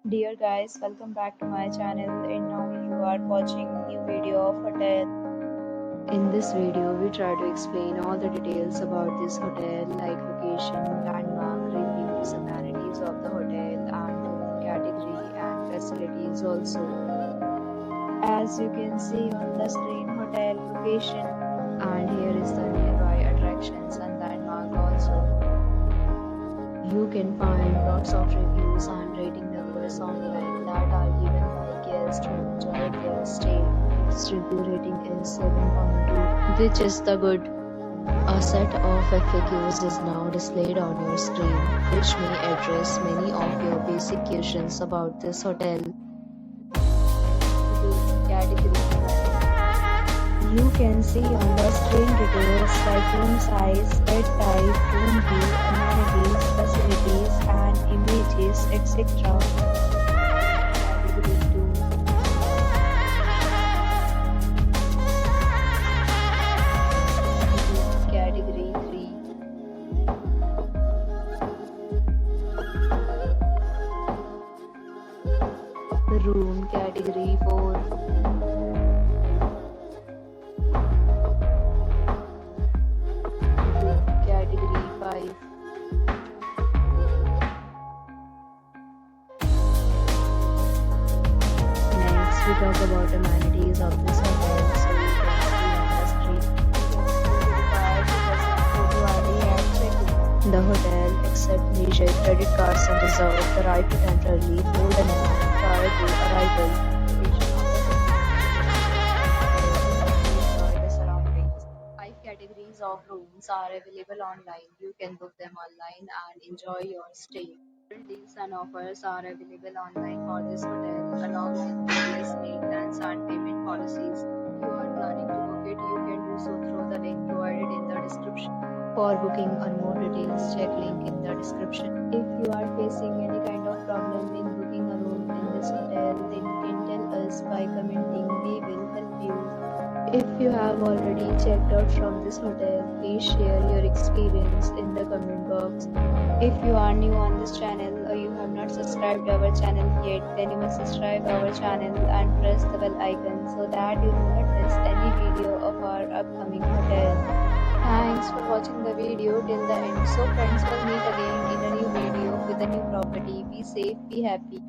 Dear guys, welcome back to my channel and now you are watching new video of hotel. In this video, we try to explain all the details about this hotel like location, landmark, reviews, amenities of the hotel and room category and facilities also. As you can see on the screen, hotel location, and here is the nearby attractions and landmark also. You can find lots of reviews and rating numbers online that are given by guests who enjoyed their stay. Its review rating is 7.2, which is the good. A set of FAQs is now displayed on your screen, which may address many of your basic questions about this hotel. Category. You can see on the screen details like room size, bed type, room view, amenities, facilities, and images, etc. Category 2. Category 3. Room category 4. Category 5. Next, we talk about amenities of this hotel. So you can see on the street. Required to present photo ID and check-in. The hotel accepts major credit cards and reserves the right to temporarily hold an amount prior to arrival. Enjoy the surroundings. 5 categories of rooms are available online. You can book them online and enjoy your stay. Deals and offers are available online for this hotel, along with various maintenance and payment policies. If you are planning to book it, you can do so through the link provided in the description. For booking or more details, check link in the description. If you are facing any kind of problem in booking a room in this hotel, then you can tell us by commenting. We will help you. If you have already checked out from this hotel, please share your experience in the comment box. If you are new on this channel or you have not subscribed our channel yet, then you must subscribe our channel and press the bell icon so that you do not miss any video of our upcoming hotel. Thanks for watching the video till the end. So friends, will meet again in a new video with a new property. Be safe, be happy.